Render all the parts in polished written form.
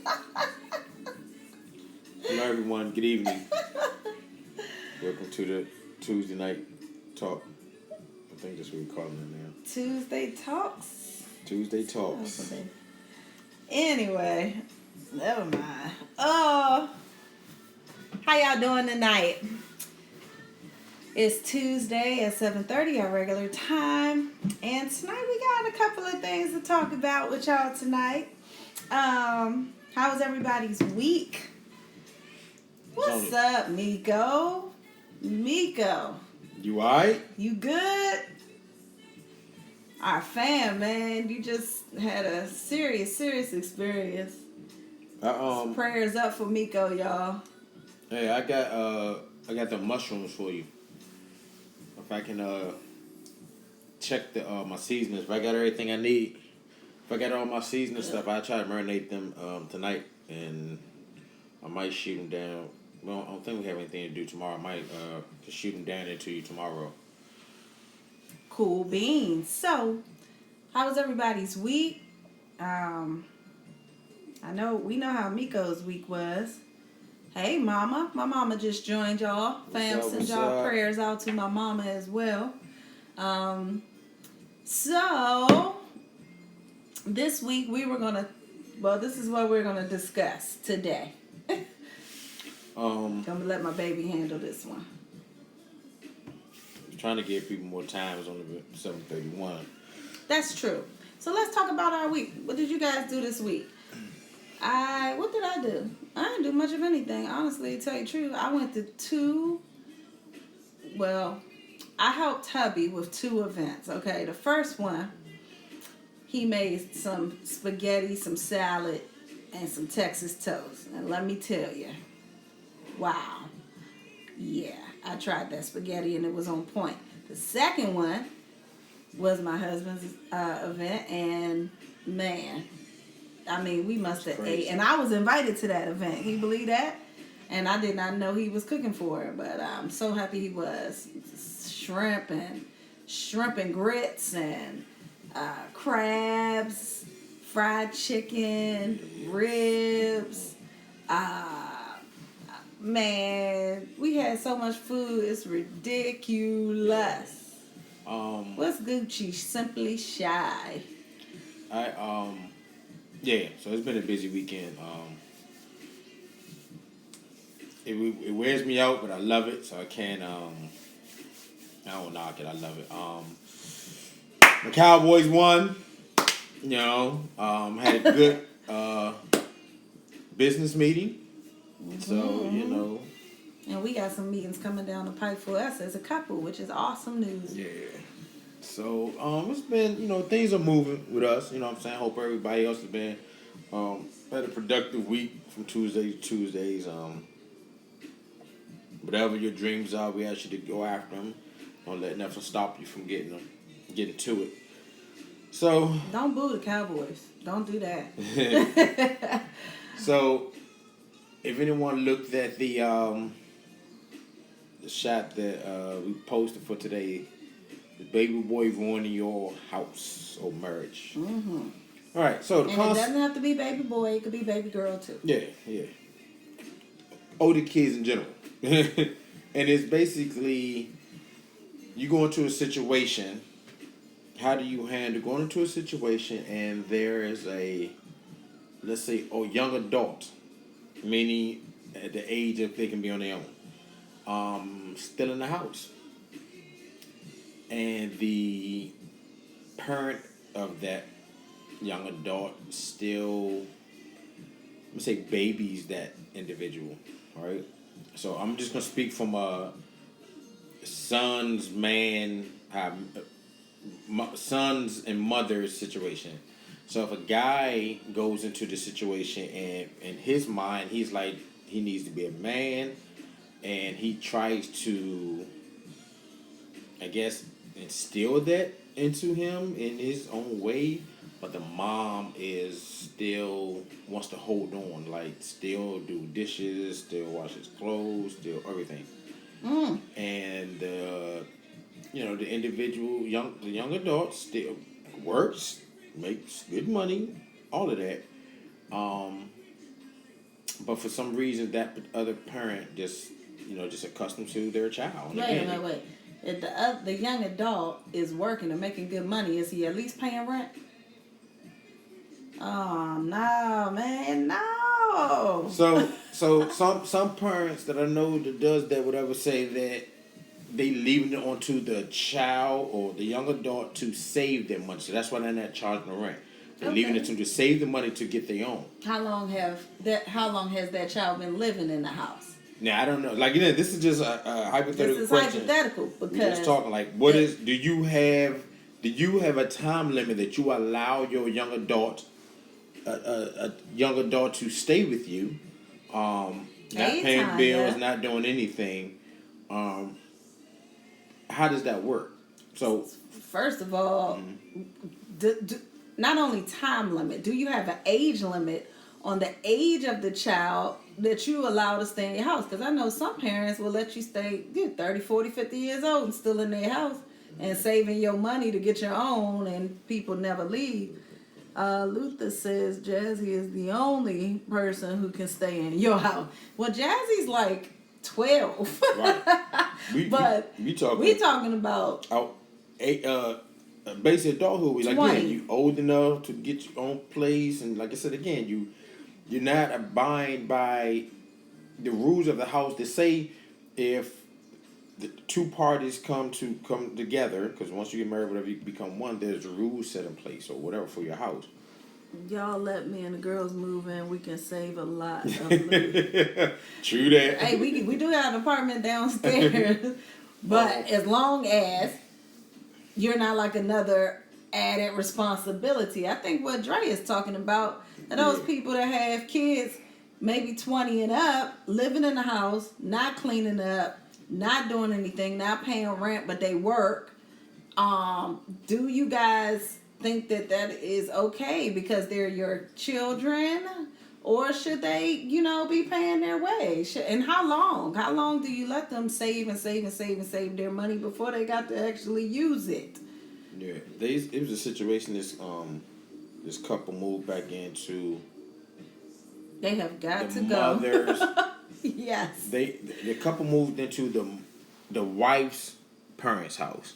Hello, everyone. Good evening. Welcome to the Tuesday night talk. I think that's what we're calling it now. Tuesday Talks. Tuesday talks. Anyway, never mind. Oh, how y'all doing tonight? It's Tuesday at 7:30, our regular time, and tonight we got a couple of things to talk about with y'all tonight. How was everybody's week? What's up, Miko? Miko. You alright? You good? Our fam, man, you just had a serious experience. Prayers up for Miko, y'all. Hey, I got the mushrooms for you. If I can check my seasoning, if I got everything I need, if I got all my seasoning stuff, I try to marinate them tonight, and I might shoot them down. Well, I don't think we have anything to do tomorrow. I might just shoot them down into you tomorrow. Cool beans. So, how was everybody's week? We know how Miko's week was. Hey, Mama. My mama just joined y'all. Fam, send y'all prayers out to my mama as well. So, this week this is what we're going to discuss today. I'm going to let my baby handle this one. I'm trying to give people more time. It's only 7:31. That's true. So let's talk about our week. What did you guys do this week? What did I do? I didn't do much of anything, honestly, to tell you the truth. I went to I helped hubby with 2 events, okay? The first one, he made some spaghetti, some salad, and some Texas toast. And let me tell you, wow. Yeah, I tried that spaghetti and it was on point. The second one was my husband's event, and man, I mean, we must have ate. And I was invited to that event. Can you believe that? And I did not know he was cooking for it, but I'm so happy he was. Shrimp and grits and crabs, fried chicken, ribs. Man, we had so much food. It's ridiculous. What's Gucci? Simply Shy. Yeah, so it's been a busy weekend. It wears me out, but I love it, so I can't, I don't knock it, I love it. The Cowboys won, had a good business meeting, so, And we got some meetings coming down the pipe for us as a couple, which is awesome news. Yeah. So, it's been, things are moving with us, you know what I'm saying? I hope everybody else has been, had a productive week from Tuesday to Tuesdays. Whatever your dreams are, we ask you to go after them. Don't let nothing stop you from getting to it. So. Don't boo the Cowboys. Don't do that. So, if anyone looked at the shot that we posted for today, the baby boy ruining your house or marriage. Mm-hmm. All right, so it doesn't have to be baby boy; it could be baby girl too. Yeah. Older kids in general, and it's basically you go into a situation. How do you handle going into a situation and there is let's say, young adult, meaning at the age of they can be on their own, still in the house. And the parent of that young adult still, let me say, babies that individual, right? So I'm just going to speak from a sons and mother's situation. So if a guy goes into the situation and in his mind, he's like, he needs to be a man, and he tries to, I guess, instill that into him in his own way, but the mom still wants to hold on, like still do dishes, still wash his clothes, still everything. And the individual, the young adult still works, makes good money, all of that. but for some reason that other parent just just accustomed to their child. Wait. If the young adult is working and making good money, is he at least paying rent? Oh no, man, no. So some parents that I know that does that would ever say that they leaving it onto the child or the young adult to save their money. So that's why they're not charging the rent. They're leaving it to save the money to get their own. How long has that child been living in the house? Now I don't know. Like this is just a hypothetical this is question. Hypothetical because we're just talking like do you have a time limit that you allow your young adult a young adult to stay with you, not paying bills, not doing anything? How does that work? So first of all, not only time limit, do you have an age limit on the age of the child that you allow to stay in your house? Because I know some parents will let you stay 30, 40, 50 years old and still in their house and saving your money to get your own, and people never leave. Luther says Jazzy is the only person who can stay in your house. Well, Jazzy's like 12. Right. We talking about basic adulthood. Like, yeah, you old enough to get your own place, and like I said again, you're not abiding by the rules of the house. They say if the two parties come together, because once you get married, whatever, you become one. There's rules set in place or whatever for your house. Y'all let me and the girls move in. We can save a lot of loot. True that. Hey, we do have an apartment downstairs, but as long as you're not like another added responsibility. I think what Dre is talking about are those people that have kids, maybe 20 and up, living in the house, not cleaning up, not doing anything, not paying rent, but they work. Do you guys think that is okay because they're your children, or should they, be paying their way? And how long? How long do you let them save their money before they got to actually use it? Yeah, it was a situation. This couple moved back into. They have got to go. Yes. The couple moved into the wife's parents' house,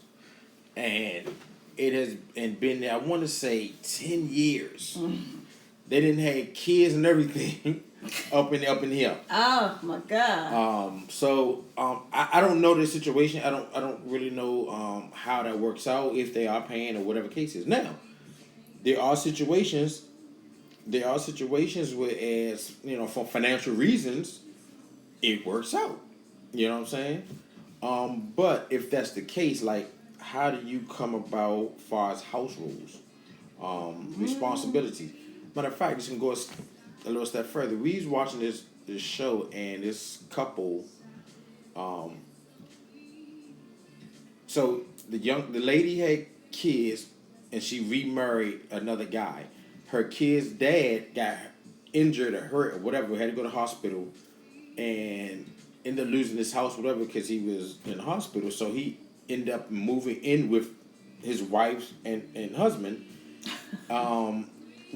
and it has been there. I want to say 10 years. They didn't have kids and everything up in here. Oh my God. I don't know the situation. I don't really know how that works out, if they are paying or whatever case is. Now, there are situations where, as for financial reasons, it works out. You know what I'm saying? But if that's the case, like, how do you come about as far as house rules, responsibilities? Matter of fact, this can go a little step further. We was watching this show, and this couple, so the lady had kids, and she remarried another guy. Her kid's dad got injured or hurt or whatever, had to go to the hospital, and ended up losing his house, whatever, because he was in the hospital. So he ended up moving in with his wife and husband,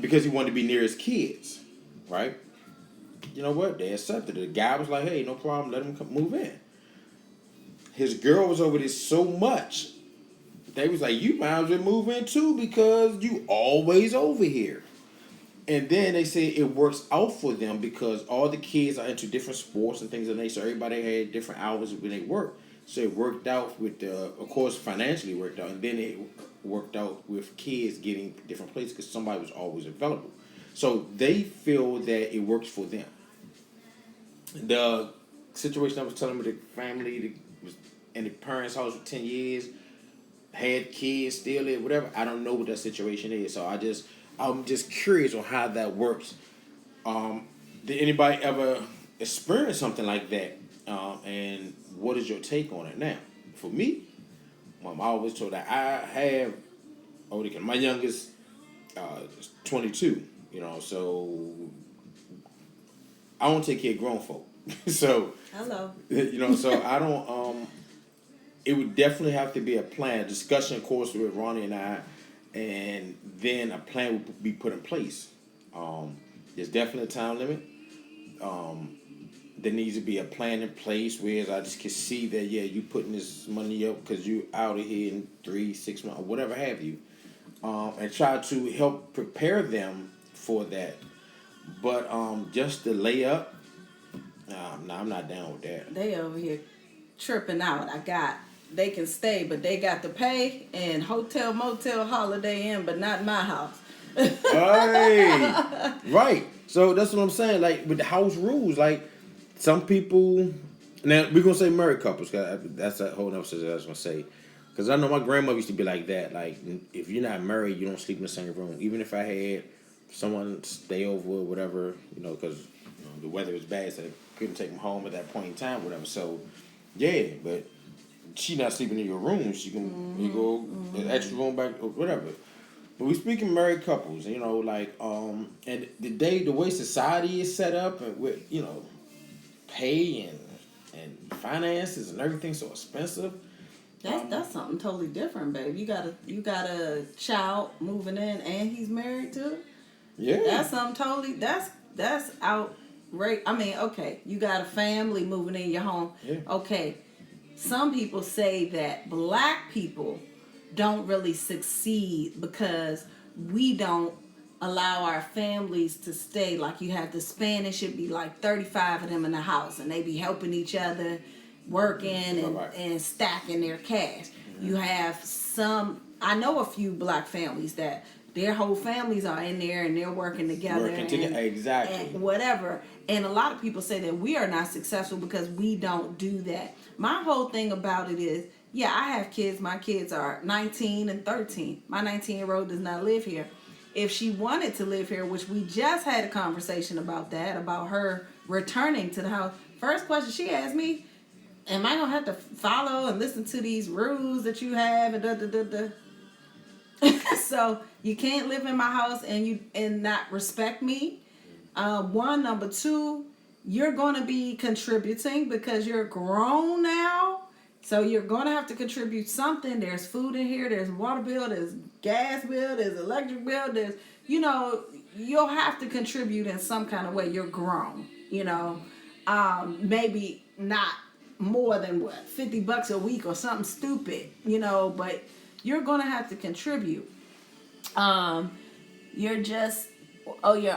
because he wanted to be near his kids, right? You know what? They accepted it. The guy was like, hey, no problem, let him move in. His girl was over this so much, they was like, you might as well move in too because you always over here. And then they say it works out for them because all the kids are into different sports and things of that nature. So everybody had different hours when they work. So it worked out of course, financially worked out. And then it worked out with kids getting different places because somebody was always available. So they feel that it works for them. The situation I was telling with the family that was in the parents' house for 10 years, had kids, still there, whatever. I don't know what that situation is. So I'm just curious on how that works. Did anybody ever experience something like that? And what is your take on it? Now, for me, Mom, I always told that I have my youngest is 22. So I don't take care of grown folk. So hello. So I don't. It would definitely have to be a plan, a discussion, of course, with Ronnie and I, and then a plan would be put in place. There's definitely a time limit. there needs to be a plan in place. Whereas I just can see that you putting this money up because you out of here in 3-6 months, whatever have you, and try to help prepare them for that. But just the layup, nah, I'm not down with that. They over here tripping out. They can stay, but they got to pay and hotel, motel, Holiday Inn, but not my house. Right. So that's what I'm saying. Like with the house rules, like some people. Now we're gonna say married couples. 'Cause that's a whole other situation I was gonna say. Because I know my grandmother used to be like that. Like if you're not married, you don't sleep in the same room. Even if I had someone stay over or whatever, because the weather was bad, so I couldn't take them home at that point in time, whatever. So yeah, but she not sleeping in your room. She can you go the extra room back or whatever. But we speaking married couples, and the way society is set up and with pay and finances and everything so expensive. That's something totally different, babe. You got a child moving in and he's married too. Yeah, that's something totally. That's outrageous. I mean, okay, you got a family moving in your home. Yeah. Okay, some people say that black people don't really succeed because we don't allow our families to stay. Like you have the Spanish, it'd be like 35 of them in the house and they be helping each other, working and stacking their cash. Mm-hmm. You have I know a few black families that their whole families are in there and they're working together. Exactly. And whatever. And a lot of people say that we are not successful because we don't do that. My whole thing about it is, I have kids. My kids are 19 and 13. My 19-year-old does not live here. If she wanted to live here, which we just had a conversation about that, about her returning to the house. First question she asked me, am I going to have to follow and listen to these rules that you have and da-da-da-da? So you can't live in my house and not respect me. One, number two, you're going to be contributing because you're grown now. So you're going to have to contribute something. There's food in here. There's water bill. There's gas bill. There's electric bill. There's, you'll have to contribute in some kind of way. You're grown, maybe not more than $50 a week or something stupid, but you're going to have to contribute. Your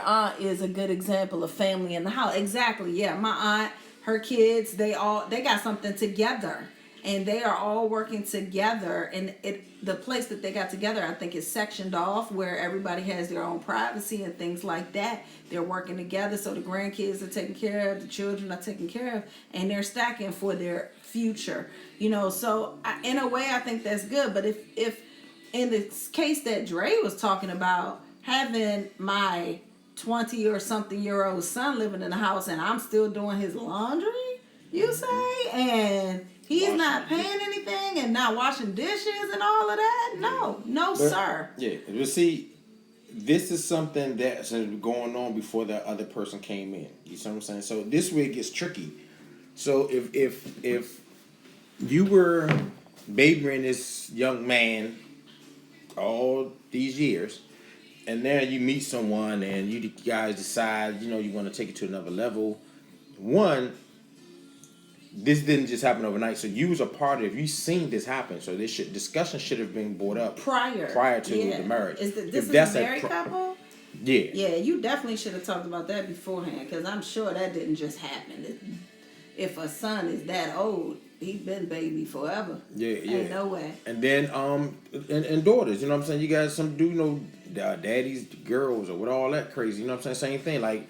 aunt is a good example of family in the house. Exactly. Yeah. My aunt, her kids, they got something together. And they are all working together, and the place that they got together, I think, is sectioned off where everybody has their own privacy and things like that. They're working together, so the grandkids are taken care of, the children are taken care of, and they're stacking for their future. So in a way, I think that's good. But if in the case that Dre was talking about, having my 20 or something year old son living in the house, and I'm still doing his laundry, you say, and he's not paying anything and not washing dishes and all of that? No, sir. Yeah, but see, this is something that's going on before the other person came in. You see what I'm saying? So this way it gets tricky. So if you were babying this young man all these years, and now you meet someone and you guys decide, you want to take it to another level. One, this didn't just happen overnight, so you was a part of it. You seen this happen, so discussion should have been brought up prior to the marriage. This is a married couple? Yeah. Yeah, you definitely should have talked about that beforehand, because I'm sure that didn't just happen. If a son is that old, he's been baby forever. Yeah. Ain't no way. And then and daughters, you know what I'm saying? You guys some do daddies, girls, or with all that crazy, you know what I'm saying? Same thing, like.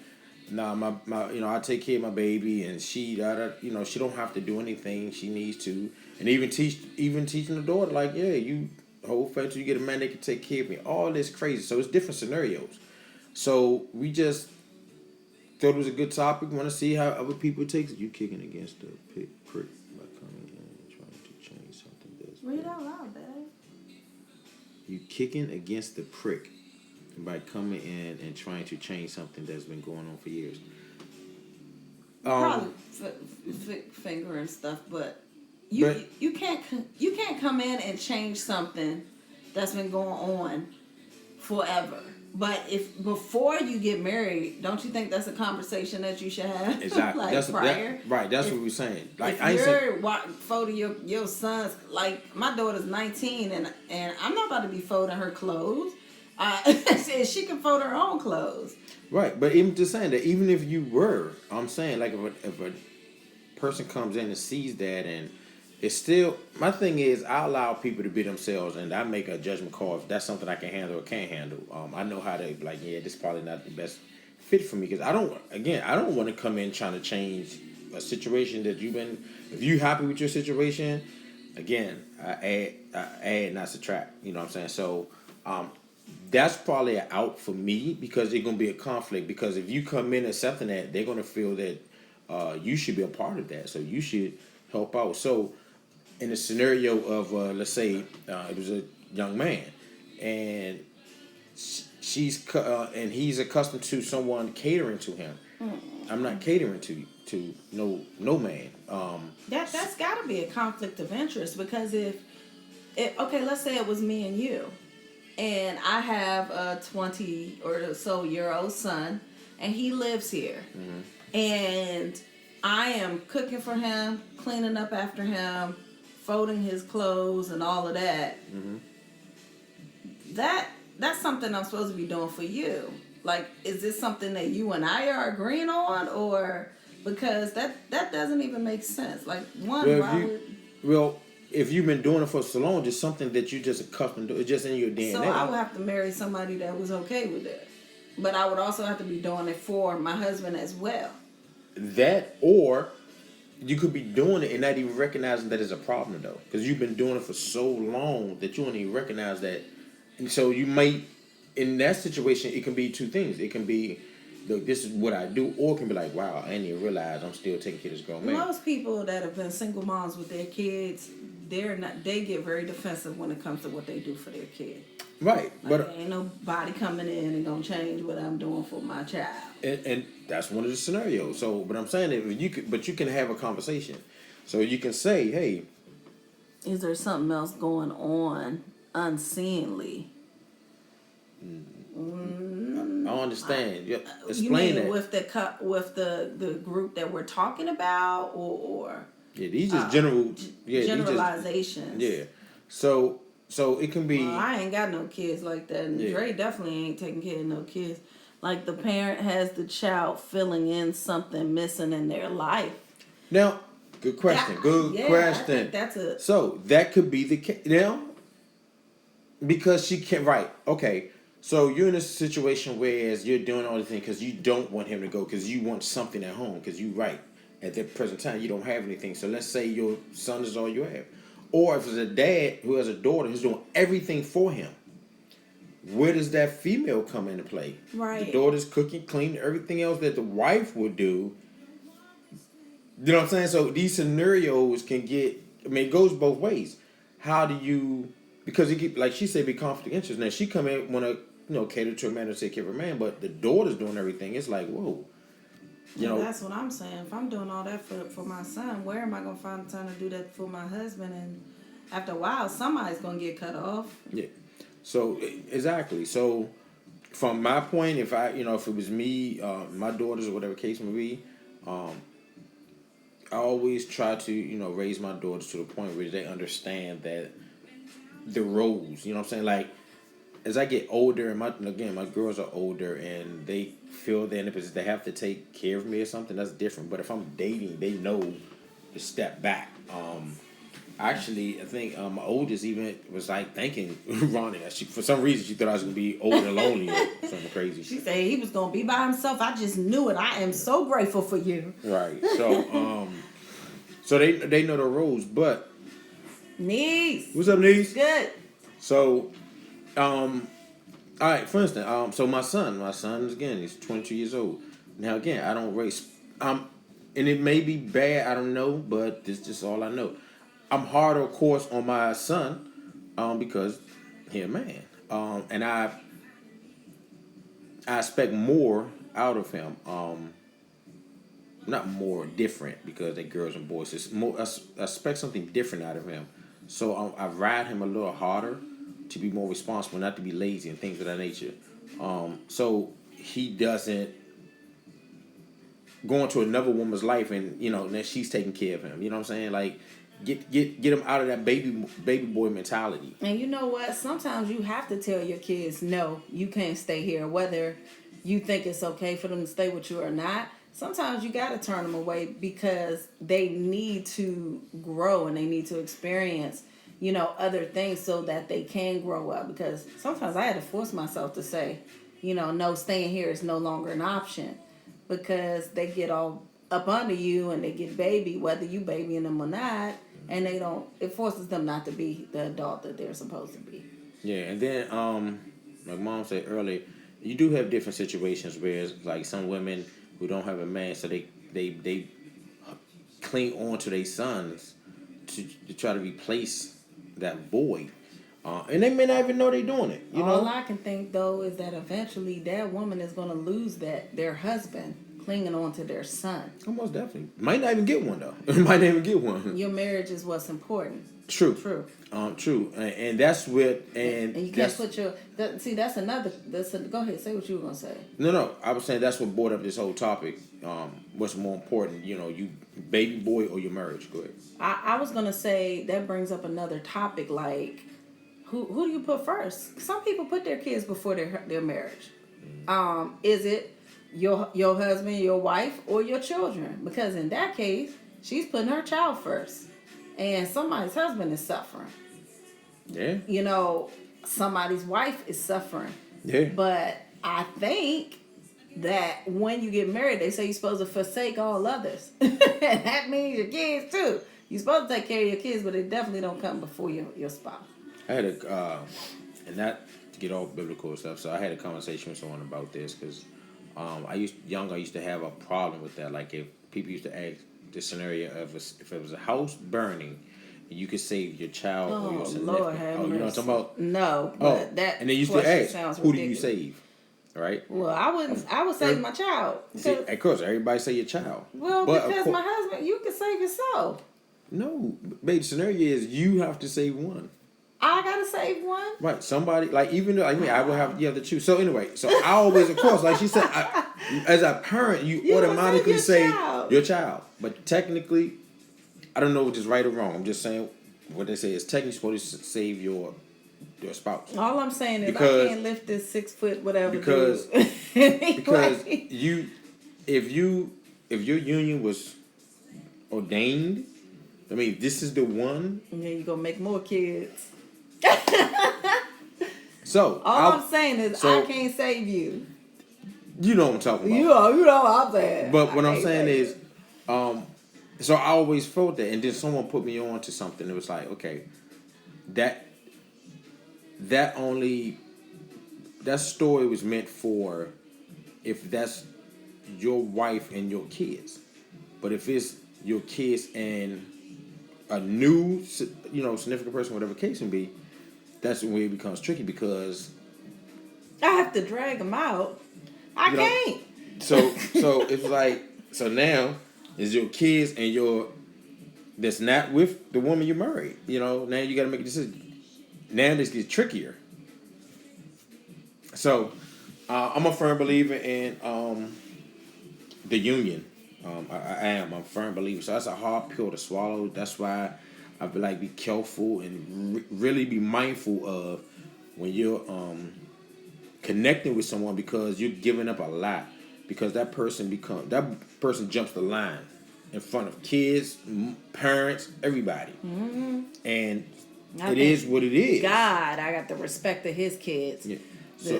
Nah, my I take care of my baby, and she she don't have to do anything. She needs to, and even teaching the daughter, like, you hold fast till you get a man that can take care of me. All this crazy, so it's different scenarios. So we just thought it was a good topic. Want to see how other people take it. You kicking against the prick by coming in and trying to change something. Read out loud, babe. You kicking against the prick by coming in and trying to change something that's been going on for years. Probably finger and stuff, but you can't come in and change something that's been going on forever. But if before you get married, don't you think that's a conversation that you should have? Exactly. Like That's prior. right. That's If, what we're saying. Like if I ain't saying. you're folding your sons, like my daughter's 19, and I'm not about to be folding her clothes. She can fold her own clothes. Right, but even just saying that, even if you were, I'm saying like if a person comes in and sees that, and it's still, my thing is I allow people to be themselves, and I make a judgment call if that's something I can handle or can't handle. I know how to, like, yeah, this is probably not the best fit for me, because I don't want to come in trying to change a situation that you've been. If you happy with your situation, again, I add not subtract. You know what I'm saying? So that's probably an out for me, because it's gonna be a conflict. Because if you come in accepting that, they're gonna feel that you should be a part of that, so you should help out. So in the scenario of let's say it was a young man, and and he's accustomed to someone catering to him. I'm not catering to no man. That's got to be a conflict of interest, because if okay, let's say it was me and you, and I have a 20 or so year old son, and he lives here, and I am cooking for him, cleaning up after him, folding his clothes, and all of that. That's something I'm supposed to be doing for you. Like, is this something that you and I are agreeing on, or because that doesn't even make sense? Like, one, Well, why would if you've been doing it for so long, just something that you just accustomed to, it's just in your DNA. so I would have to marry somebody that was okay with it, but I would also have to be doing it for my husband as well. That, or you could be doing it and not even recognizing that it's a problem, though, because you've been doing it for so long that you don't even recognize that. And so you might, in that situation, it can be two things. It can be, look, this is what I do, or it can be like, wow, I didn't even realize I'm still taking care of this grown man. Most people that have been single moms with their kids, they get very defensive when it comes to what they do for their kid. Right, like, but ain't nobody coming in and gonna change what I'm doing for my child. And that's one of the scenarios. So, but I'm saying that you can have a conversation. So you can say, hey, is there something else going on unseenly? I understand. Explain you mean that with the group that we're talking about, or yeah, these just generalizations. So it can be. Well, I ain't got no kids like that, and Dre definitely ain't taking care of no kids. Like, the parent has the child filling in something missing in their life. Now, good question. Good question. I think that's a. So that could be the case now, because she can't. Right. Okay. So you're in a situation where you're doing all the things because you don't want him to go, because you want something at home, because you right at the present time you don't have anything. So let's say your son is all you have, or if it's a dad who has a daughter who's doing everything for him. Where does that female come into play? Right. The daughter's cooking, cleaning, everything else that the wife would do. You know what I'm saying? So these scenarios can get. I mean, it goes both ways. How do you? Because it get, like she said, be conflict of interest. Now she come in want to cater to a man or take care of a man, but the daughter's doing everything. It's like, whoa. That's what I'm saying. If I'm doing all that for my son, where am I gonna find the time to do that for my husband? And after a while, somebody's gonna get cut off. Yeah. So exactly. So from my point, if it was me, my daughters or whatever case may be, I always try to raise my daughters to the point where they understand that the roles. You know what I'm saying? Like, as I get older, and my girls are older, and they feel they're in a position they have to take care of me or something, that's different. But if I'm dating, they know to step back. Actually, I think my oldest even was like thanking Ronnie. For some reason, she thought I was gonna be old and lonely or something crazy. She said he was gonna be by himself. I just knew it. I am so grateful for you. Right. So, so they know the rules, but niece, what's up, niece? Good. So, all right. For instance, so my son again, he's 22 years old. Now again, I don't race. And it may be bad. I don't know, but this is just all I know. I'm harder, of course, on my son, because he's a man, and I expect more out of him. Not more, different, because they're girls and boys. It's more. I expect something different out of him, so I ride him a little harder to be more responsible, not to be lazy and things of that nature. So he doesn't go into another woman's life and that she's taking care of him. You know what I'm saying? Like get him out of that baby boy mentality. And you know what? Sometimes you have to tell your kids, no, you can't stay here. Whether you think it's okay for them to stay with you or not, sometimes you got to turn them away because they need to grow and they need to experience, other things so that they can grow up. Because sometimes I had to force myself to say, no, staying here is no longer an option because they get all up under you and they get baby, whether you babying them or not, and it forces them not to be the adult that they're supposed to be. Yeah, and then like Mom said earlier, you do have different situations where it's like some women who don't have a man, so they cling on to their sons to try to replace that void. And they may not even know they're doing it. All I can think though is that eventually that woman is going to lose their husband clinging on to their son. Almost definitely. Might not even get one though. Might not even get one. Your marriage is what's important. True. True. And that's what and you can't put that's another. Go ahead, say what you were gonna say. No. I was saying that's what brought up this whole topic. What's more important, you baby boy or your marriage? Go ahead. I was gonna say that brings up another topic like. Who do you put first? Some people put their kids before their marriage. Is it your husband, your wife, or your children? Because in that case, she's putting her child first, and somebody's husband is suffering. Yeah. Somebody's wife is suffering. Yeah. But I think that when you get married, they say you're supposed to forsake all others, and that means your kids too. You're supposed to take care of your kids, but they definitely don't come before your spouse. I had and not to get off biblical stuff. So I had a conversation with someone about this because I used to have a problem with that. Like if people used to ask the scenario of if it was a house burning, and you could save your child or your significant. Lord have mercy. You know what I'm talking about? No, but that. And they used to ask, who do you save? Right. Well, I would save my child. See, of course, everybody say your child. Well, because my husband, you can save yourself. No, baby. The scenario is you have to save one. I gotta save one. Right, somebody like even though like me, I would have to choose. So anyway, so I always, of course, like she said, as a parent, you automatically say your child. But technically, I don't know if it's right or wrong. I'm just saying what they say is technically supposed to save your spouse. All I'm saying is I can't lift this 6 foot whatever. Because if your union was ordained, I mean, this is the one. And then you're gonna make more kids. So I'm saying is I can't save you. You know what I'm talking about. You know what I'm saying. But what I'm saying is, so I always felt that, and then someone put me on to something. It was like, okay, that story was meant for if that's your wife and your kids. But if it's your kids and a new, significant person, whatever the case may be, that's when it becomes tricky because I have to drag them out. I can't. So it's like, so now it's your kids and that's not with the woman you married. Now you got to make a decision. Now this gets trickier. So I'm a firm believer in the union. I'm a firm believer. So that's a hard pill to swallow. That's why I feel like be careful and really be mindful of when you're connecting with someone because you're giving up a lot. Because that person jumps the line in front of kids, parents, everybody. Mm-hmm. And it is what it is. God, I got the respect of his kids. Yeah. So,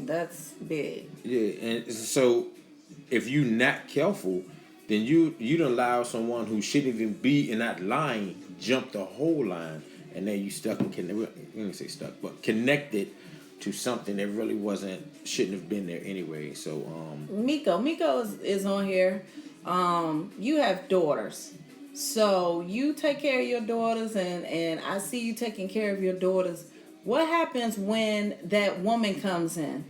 that's big. Yeah, and so if you're not careful, then you'd allow someone who shouldn't even be in that line jump the whole line, and then you stuck and connected to something that really shouldn't have been there anyway. So Miko is on here. You have daughters, so you take care of your daughters, and I see you taking care of your daughters. What happens when that woman comes in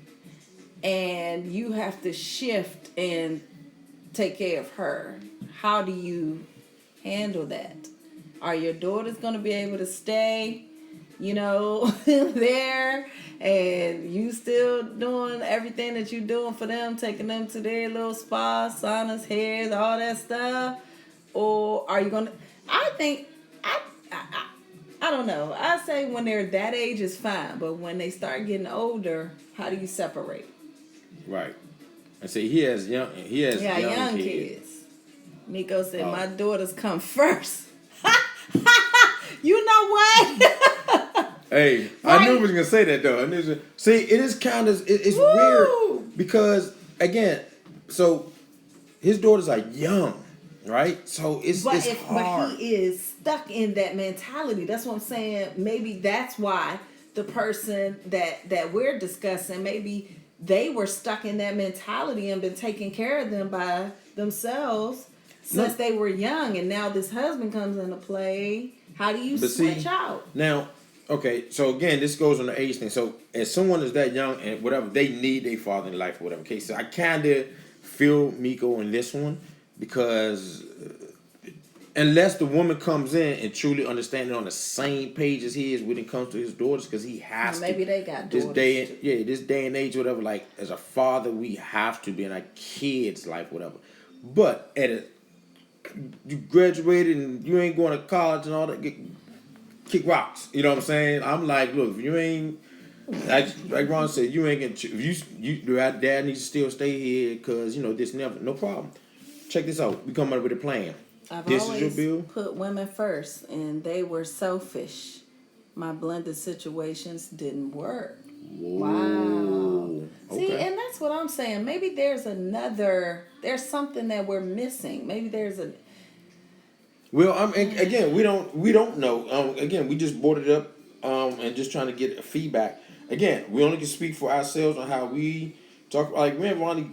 and you have to shift and take care of her? How do you handle that? Are your daughters going to be able to stay there, and you still doing everything that you doing for them, taking them to their little spa, saunas, hairs, all that stuff? Or are you gonna? I think I don't know. I say when they're that age is fine, but when they start getting older, how do you separate? Right. And see, he has young Young kids. Miko said, "My daughters come first." You know what? Hey, right. I knew he was gonna say that though. See, it is kind of it's weird because again, so his daughters are young, right? So it's hard. But he is stuck in that mentality. That's what I'm saying. Maybe that's why the person that we're discussing, maybe they were stuck in that mentality and been taking care of them by themselves since they were young, and now this husband comes into play. How do you switch out? Now, okay, so again, this goes on the age thing. So as someone is that young and whatever, they need a father in life or whatever. Okay, so I kind of feel Miko in this one because unless the woman comes in and truly understanding on the same page as he is when it comes to his daughters, because he has maybe they got daughters. This day and age, whatever. Like as a father, we have to be in our kids' life, whatever. But you graduated and you ain't going to college and all that. Kick rocks. You know what I'm saying? I'm like, look, if you ain't, like Ron said, you ain't getting. If your dad needs to still stay here because this never, no problem. Check this out. We come up with a plan. I've always put women first, and they were selfish. My blended situations didn't work. Whoa. Wow. See, and that's what I'm saying. Maybe there's something that we're missing. Maybe there's a. Well, again, we don't know. Again, we just brought it up, and just trying to get feedback. Again, we only can speak for ourselves on how we talk. Like me and Ronnie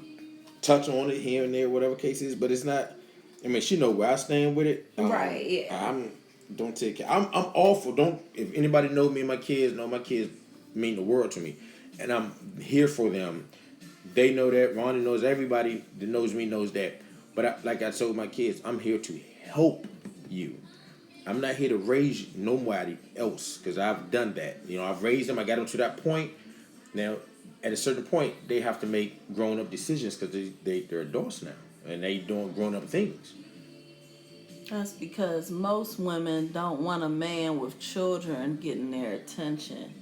touch on it here and there, whatever case is, but it's not. I mean, she know where I stand with it. Right. Yeah. Don't take care. I'm awful. If anybody knows me and my kids, my kids mean the world to me, and I'm here for them. They know that. Ronnie knows. Everybody that knows me knows that. But like I told my kids, I'm here to help you. I'm not here to raise nobody else because I've done that. I've raised them. I got them to that point. Now, at a certain point, they have to make grown-up decisions because they're adults now and they doing grown-up things. That's because most women don't want a man with children getting their attention.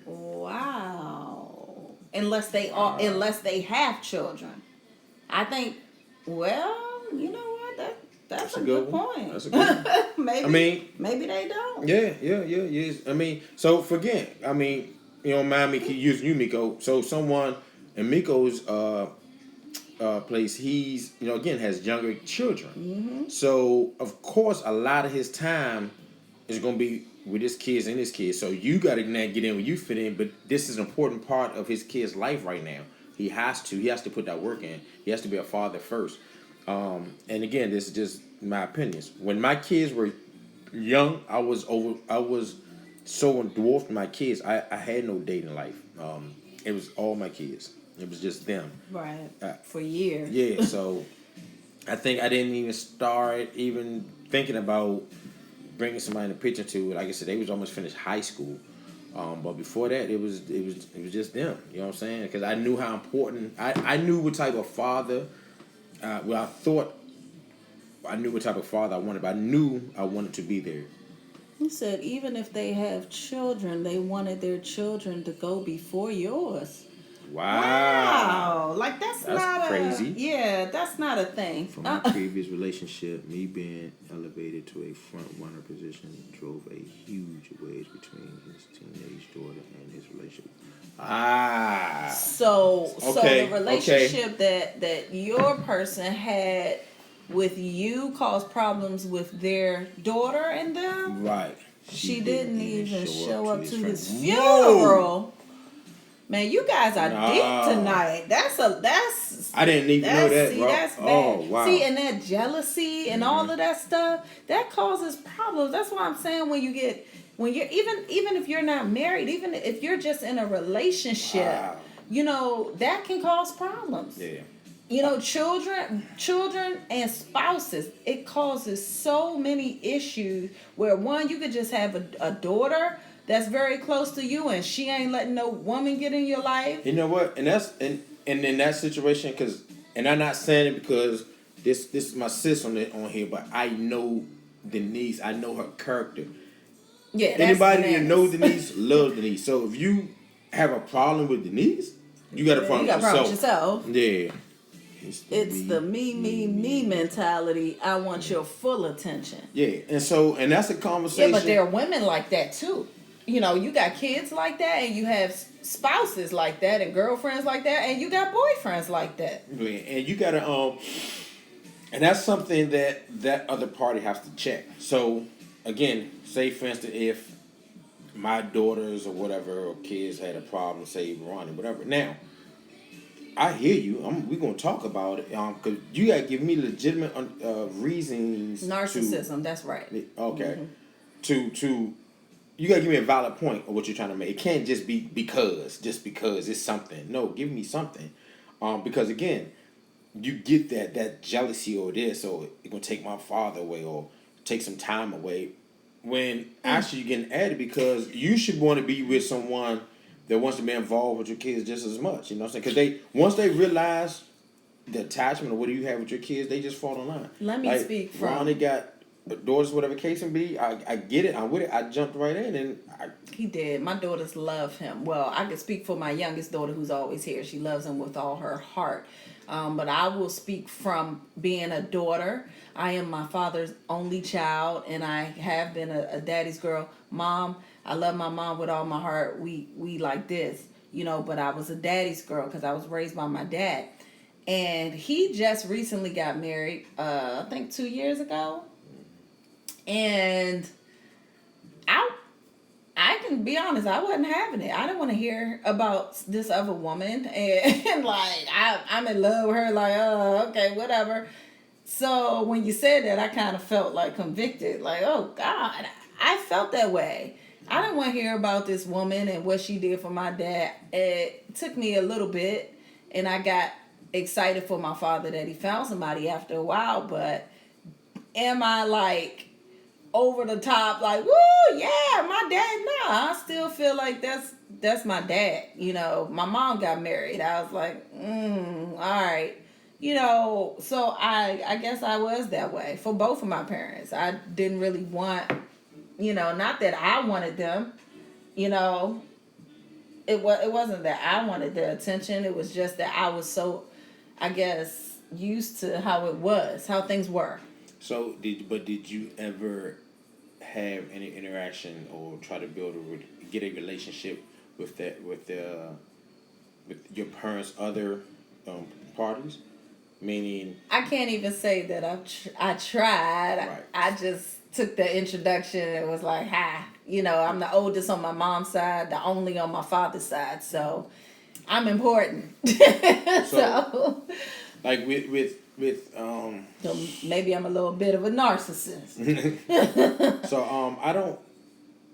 Wow. Unless they have children. I think. Well, you know what? That's a good point. That's a good one. maybe they don't. Yeah. I mean, so forget. I mean, mind me using you, Miko. So someone in Miko's place, he's again has younger children. Mm-hmm. So of course, a lot of his time is going to be with his kids and his kids. So you got to get in where you fit in. But this is an important part of his kid's life right now. He has to put that work in. He has to be a father first. And again, this is just my opinions. When my kids were young, I was so dwarfed my kids. I had no dating life. It was all my kids. It was just them. Right. For years. Yeah. So I think I didn't even start thinking about bringing somebody in the picture to. Like I said, they was almost finished high school. But before that, it was just them. You know what I'm saying? Because I knew how important. I knew what type of father. I thought I knew what type of father I wanted, but I knew I wanted to be there. He said even if they have children, they wanted their children to go before yours. Wow. Like that's not crazy. That's not a thing. From my previous relationship, me being elevated to a front runner position drove a huge wedge between his teenage daughter and his relationship. So the relationship that your person had with you caused problems with their daughter and them? Right. She didn't even show up to his funeral. Whoa. Man, you guys are deep tonight. That's. I didn't even know that. See, that's bad. Oh, wow. See, and that jealousy and all of that stuff that causes problems. That's why I'm saying when you're even if you're not married, even if you're just in a relationship, that can cause problems. Yeah. You know, children and spouses, it causes so many issues where one, you could just have a daughter that's very close to you and she ain't letting no woman get in your life. You know what? And in that situation, and I'm not saying it because this is my sis on here, but I know Denise. I know her character. Yeah, that's Anybody that bananas. knows Denise loves Denise. So if you have a problem with Denise, you got a problem with yourself. Yeah. It's the me mentality. I want your full attention. Yeah, and that's a conversation. Yeah, but there are women like that too. You know, you got kids like that, and you have spouses like that, and girlfriends like that, and you got boyfriends like that. Yeah, and you gotta and that's something that other party has to check. So again, say for instance, if my daughters or whatever or kids had a problem, say Ronnie, whatever. Now, I hear you. We're gonna talk about it. Cause you gotta give me legitimate reasons. Narcissism. That's right. Okay. To you gotta give me a valid point of what you're trying to make. It can't just be because it's something. No, give me something. Because again, you get that jealousy or this or it's gonna take my father away or take some time away. When actually you're getting added because you should want to be with someone that wants to be involved with your kids just as much. You know what I'm saying? Because once they realize the attachment of what do you have with your kids, they just fall in line. Let me speak from. Ronnie got daughters, whatever case may be. I get it. I'm with it. I jumped right in and he did. My daughters love him. Well, I can speak for my youngest daughter who's always here. She loves him with all her heart. But I will speak from being a daughter. I am my father's only child, and I have been a daddy's girl. Mom, I love my mom with all my heart. We like this, you know, but I was a daddy's girl because I was raised by my dad. And he just recently got married, I think 2 years ago. And I can be honest, I wasn't having it. I didn't want to hear about this other woman. And like, I'm in love with her, like, oh, okay, whatever. So when you said that, I kind of felt like convicted. Like, oh, God, I felt that way. I didn't want to hear about this woman and what she did for my dad. It took me a little bit, and I got excited for my father that he found somebody after a while. But am I like over the top, like, woo, yeah, my dad? Nah, I still feel like that's my dad. You know, my mom got married. I was like, all right. You know, so I guess I was that way for both of my parents. I didn't really want, you know, not that I wanted them, you know, it wasn't that I wanted their attention. It was just that I was so, I guess, used to how it was, how things were. So did you ever have any interaction or try to get a relationship with your parents' other parties? Meaning, I can't even say that I tried. Right. I just took the introduction and was like, hi. You know, I'm the oldest on my mom's side, the only on my father's side, so I'm important. So like with so maybe I'm a little bit of a narcissist. So I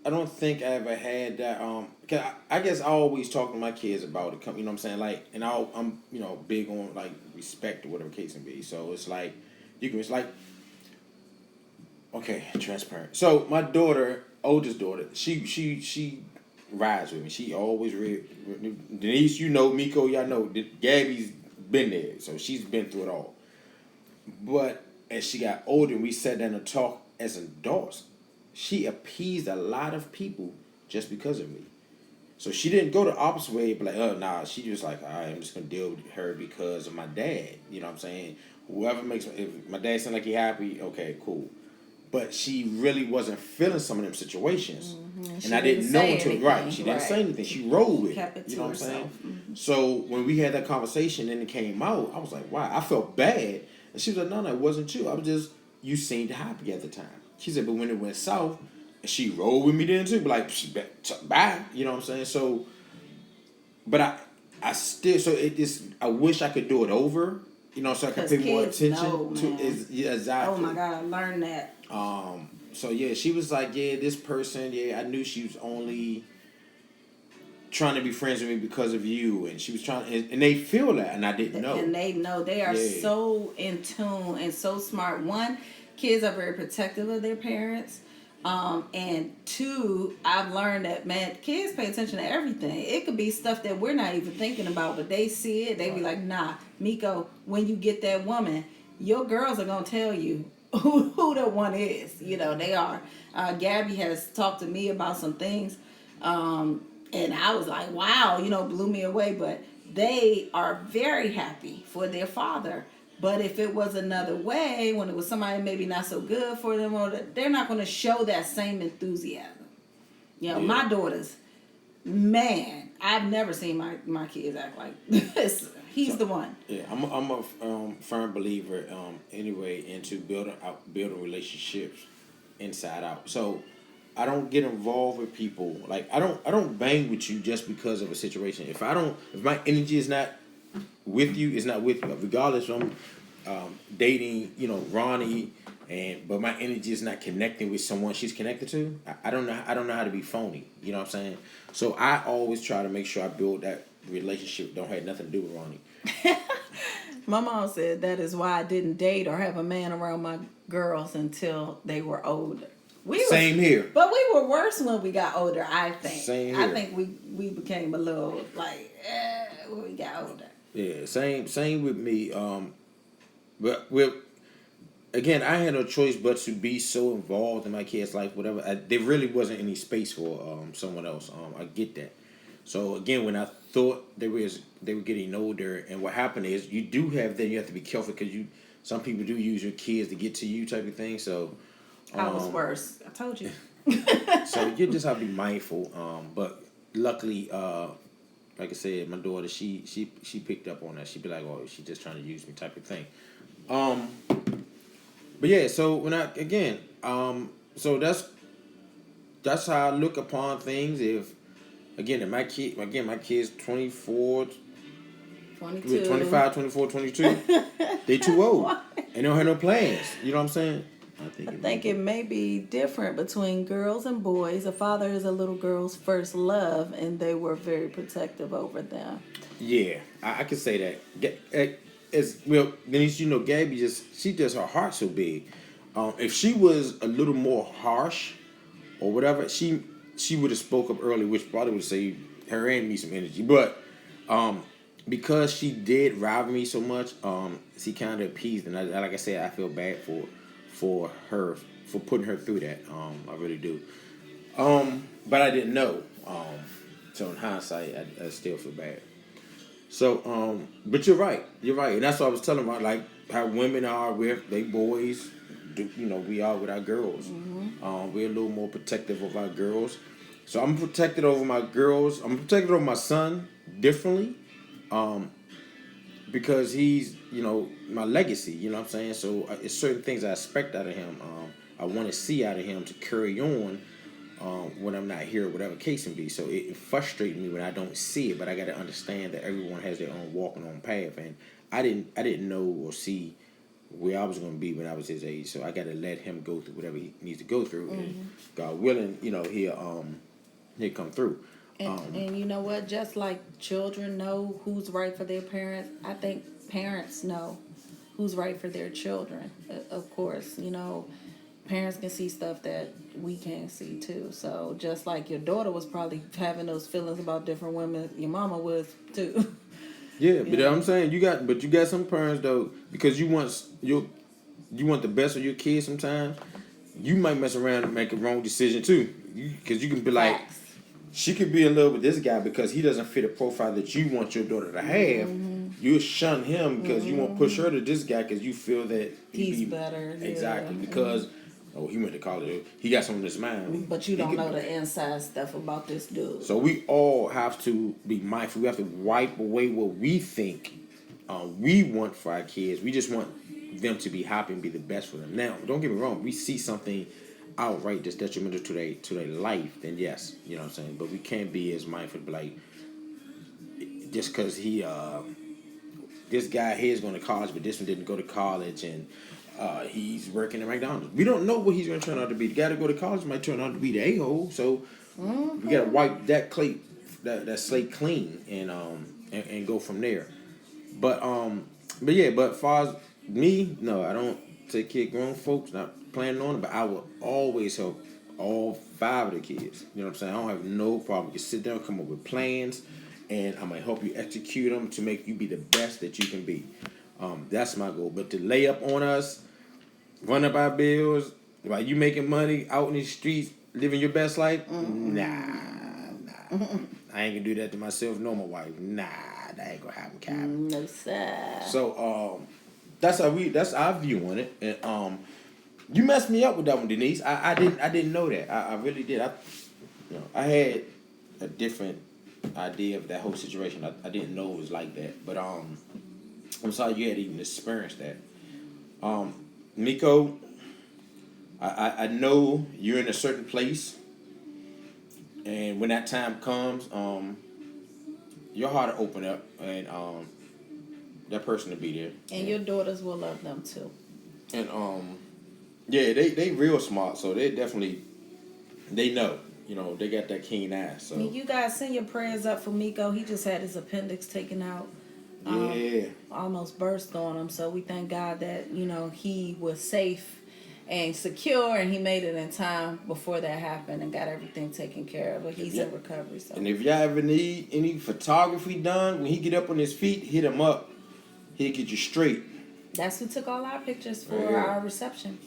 don't think I ever had that. Cause I guess I always talk to my kids about it. You know what I'm saying? Like, and I'm you know big on like respect or whatever case may be. So it's like it's like okay, transparent. So my daughter, oldest daughter, she rides with me. She always Denise, you know, Miko, y'all know. Gabby's been there, so she's been through it all. But as she got older, and we sat down and talked as adults. She appeased a lot of people just because of me. So she didn't go the opposite way, but like, oh, nah, she just like, all right, I'm just going to deal with her because of my dad. You know what I'm saying? Whoever if my dad seemed like he happy, okay, cool. But she really wasn't feeling some of them situations. Mm-hmm. And I didn't know until, right, she didn't say anything. She rolled with it. You know what I'm saying? Mm-hmm. So when we had that conversation and it came out, I was like, wow, I felt bad. And she was like, no, it wasn't you. I was just, you seemed happy at the time. She said, but when it went south, she rolled with me then too. But like, bye. You know what I'm saying? So, but I still, so it just, I wish I could do it over. You know, so I could pay more attention to it. Yeah, exactly. Oh my God, I learned that. So yeah, she was like, yeah, this person, yeah, I knew she was only trying to be friends with me because of you, and she was trying, and they feel that, and I didn't know. And they know they are so in tune and so smart. One, kids are very protective of their parents. And two, I've learned that, man, kids pay attention to everything. It could be stuff that we're not even thinking about, but they see it. They be like, nah, Miko, when you get that woman, your girls are going to tell you who the one is. You know, they are. Gabby has talked to me about some things. And I was like, wow, you know, blew me away. But they are very happy for their father. But if it was another way, when it was somebody maybe not so good for them, or they're not going to show that same enthusiasm. You know, my daughters, man, I've never seen my kids act like this. He's the one. Yeah, I'm a firm believer, anyway, into building relationships inside out. So I don't get involved with people. Like I don't bang with you just because of a situation. If my energy is not with you, it's not with you. Regardless, I'm dating, you know, Ronnie, but my energy is not connecting with someone she's connected to. I don't know how to be phony. You know what I'm saying? So I always try to make sure I build that relationship. Don't have nothing to do with Ronnie. My mom said that is why I didn't date or have a man around my girls until they were older. Same here. But we were worse when we got older, I think. Same here. I think we became a little like when we got older. Yeah, same with me. But again, I had no choice but to be so involved in my kids' life. Whatever, there really wasn't any space for someone else. I get that. So again, when I thought they were getting older, and what happened is you have to be careful because some people do use your kids to get to you type of thing. So I was worse. I told you. So you just have to be mindful. But luckily, like I said, my daughter she picked up on that. She'd be like, "Oh, she's just trying to use me," type of thing. But yeah, so when so that's how I look upon things. If my kid's 24, 22. 25, 24, 22, they too old. And they don't have no plans. You know what I'm saying? I think it may be different between girls and boys. A father is a little girl's first love, and they were very protective over them. Yeah, I can say that. As well, Denise, you know, Gabby she does her heart so big. If she was a little more harsh or whatever, she would have spoke up early, which probably would say her and me some energy. But because she did rival me so much, she kind of appeased, and like I said, I feel bad for her for putting her through that. I really do. But I didn't know. So in hindsight, I still feel bad. So, but you're right, and that's what I was telling about, like how women are with their boys. You know, we are with our girls. Mm-hmm. We're a little more protective of our girls. So I'm protected over my girls. I'm protected over my son differently, because he's, you know, my legacy. You know what I'm saying? So it's certain things I expect out of him. I want to see out of him to carry on. When I'm not here, whatever case can be. So it frustrates me when I don't see it, but I got to understand that everyone has their own walk and own path, and I didn't know or see where I was going to be when I was his age. So I got to let him go through whatever he needs to go through, mm-hmm. and God willing, you know, he'll come through. And you know what? Just like children know who's right for their parents, I think parents know who's right for their children. Of course, you know. Parents can see stuff that we can't see too. So just like your daughter was probably having those feelings about different women, your mama was too. Yeah, but I'm saying you got some parents though, because you want the best of your kids. Sometimes you might mess around and make a wrong decision too, because you can be like, Facts. She could be in love with this guy because he doesn't fit a profile that you want your daughter to have. Mm-hmm. You'll shun him because you won't push her to this guy because you feel that he's better. Exactly, because. Oh, he went to college. He got something in his mind. But you don't know the inside stuff about this dude. So we all have to be mindful. We have to wipe away what we think we want for our kids. We just want them to be happy and be the best for them. Now, don't get me wrong. We see something outright that's detrimental to their life, then yes, you know what I'm saying. But we can't be as mindful. Like just because this guy here is going to college, but this one didn't go to college, and he's working at McDonald's. We don't know what he's going to turn out to be. The guy to go to college might turn out to be the a-hole. So we got to wipe that that slate clean and go from there. But yeah, but far as me, no, I don't take care of grown folks. Not planning on it, but I will always help all 5 of the kids. You know what I'm saying? I don't have no problem. You can sit down, come up with plans, and I'm gonna help you execute them to make you be the best that you can be. That's my goal. But to lay up on us, run up our bills while you making money out in the streets, living your best life, nah. I ain't gonna do that to myself nor my wife. Nah, that ain't gonna happen, Cap. No sir. So that's our view on it. And you messed me up with that one, Denise. I didn't know that. I really did. I had a different idea of that whole situation. I didn't know it was like that. But I'm sorry you had to even experienced that. Miko, I know you're in a certain place, and when that time comes, your heart will open up, and that person will be there. And your daughters will love them too. And yeah, they real smart, so they definitely know. You know, they got that keen eye. So You guys send your prayers up for Miko. He just had his appendix taken out. yeah. Almost burst on him. So we thank God that, he was safe and secure, and he made it in time before that happened and got everything taken care of. But he's in recovery. So. And if y'all ever need any photography done, when he get up on his feet, hit him up. He'll get you straight. That's who took all our pictures for our reception.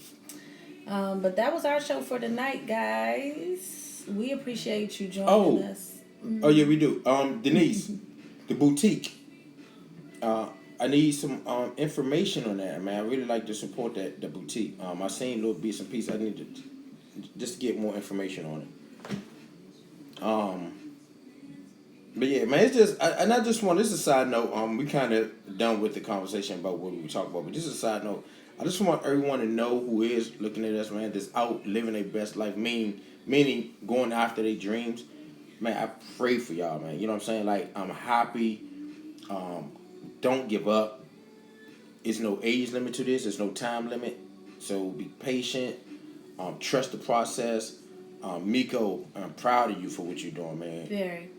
But that was our show for tonight, guys. We appreciate you joining us. Oh yeah, we do. Denise, the boutique. I need some information on that, man. I really like to support the boutique. I seen little bits and pieces. I need to just get more information on it. But yeah, man, it's just I just want. This is a side note. We kind of done with the conversation about what we were talking about, but this is a side note. I just want everyone to know who is looking at us, man, that's out living their best life, meaning going after their dreams. Man, I pray for y'all, man. You know what I'm saying? Like, I'm happy. Don't give up. There's no age limit to this. There's no time limit. So be patient. Trust the process. Miko, I'm proud of you for what you're doing, man. Very.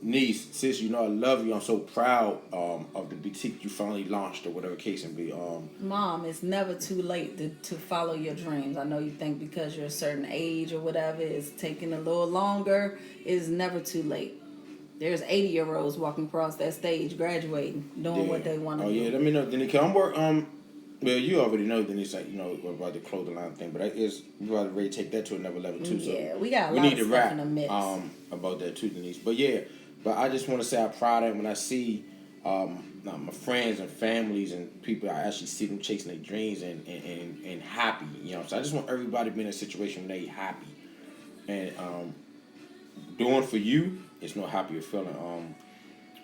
Niece, sis, I love you. I'm so proud of the boutique you finally launched, or whatever case it be. Mom, it's never too late to follow your dreams. I know you think because you're a certain age or whatever, it's taking a little longer. It's never too late. There's 80-year-olds walking across that stage, graduating, doing what they want to do. Oh yeah, let me know, Denise. I'm work. Well, you already know, Denise. Like, about the clothing line thing, but we're about to ready to take that to another level too. Yeah, so we got a lot of stuff in the mix. About that too, Denise. But yeah, I just want to say I'm proud of it when I see my friends and families and people. I actually see them chasing their dreams and happy. So I just want everybody to be in a situation where they happy and doing for you. It's no happier feeling.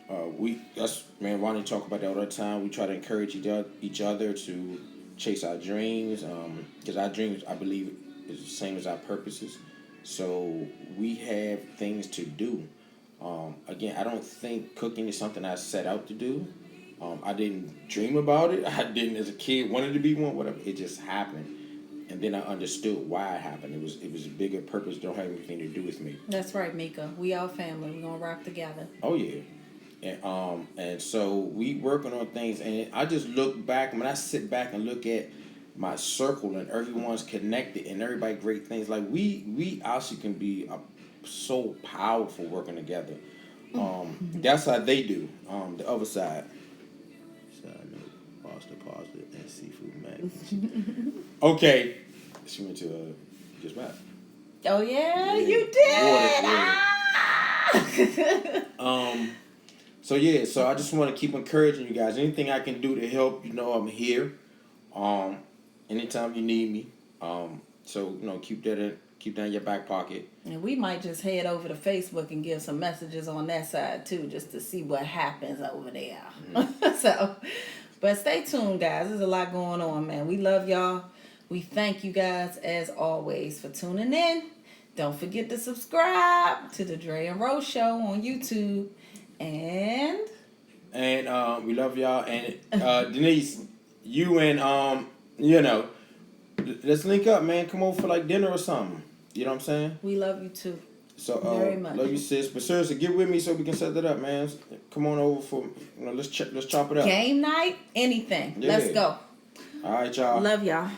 Ronnie talk about that all the time. We try to encourage each other to chase our dreams, because our dreams, I believe, is the same as our purposes. So we have things to do. Again, I don't think cooking is something I set out to do. I didn't dream about it. I didn't, as a kid, wanted to be one. Whatever. It just happened. And then I understood why it happened. It was a bigger purpose. Don't have anything to do with me. That's right, Mika. We all family. We're gonna rock together. Oh yeah, and so we working on things. And I just look back. When I sit back and look at my circle and everyone's connected and everybody great things. Like we actually can be so powerful working together. That's how they do. The other side. Side note: pasta, and seafood mac. Okay, she went to just back. Oh yeah, you did. So I just want to keep encouraging you guys. Anything I can do to help, I'm here. Anytime you need me. So keep that in your back pocket. And we might just head over to Facebook and give some messages on that side too, just to see what happens over there. Mm-hmm. But stay tuned, guys. There's a lot going on, man. We love y'all. We thank you guys, as always, for tuning in. Don't forget to subscribe to the Dre and Ro Show on YouTube. And we love y'all. And Denise, you and let's link up, man. Come over for like dinner or something. You know what I'm saying? We love you too. So Very much. love you, sis. But seriously, get with me so we can set that up, man. Come on over for let's chop it up. Game night, anything. Yeah. Let's go. All right, y'all. Love y'all.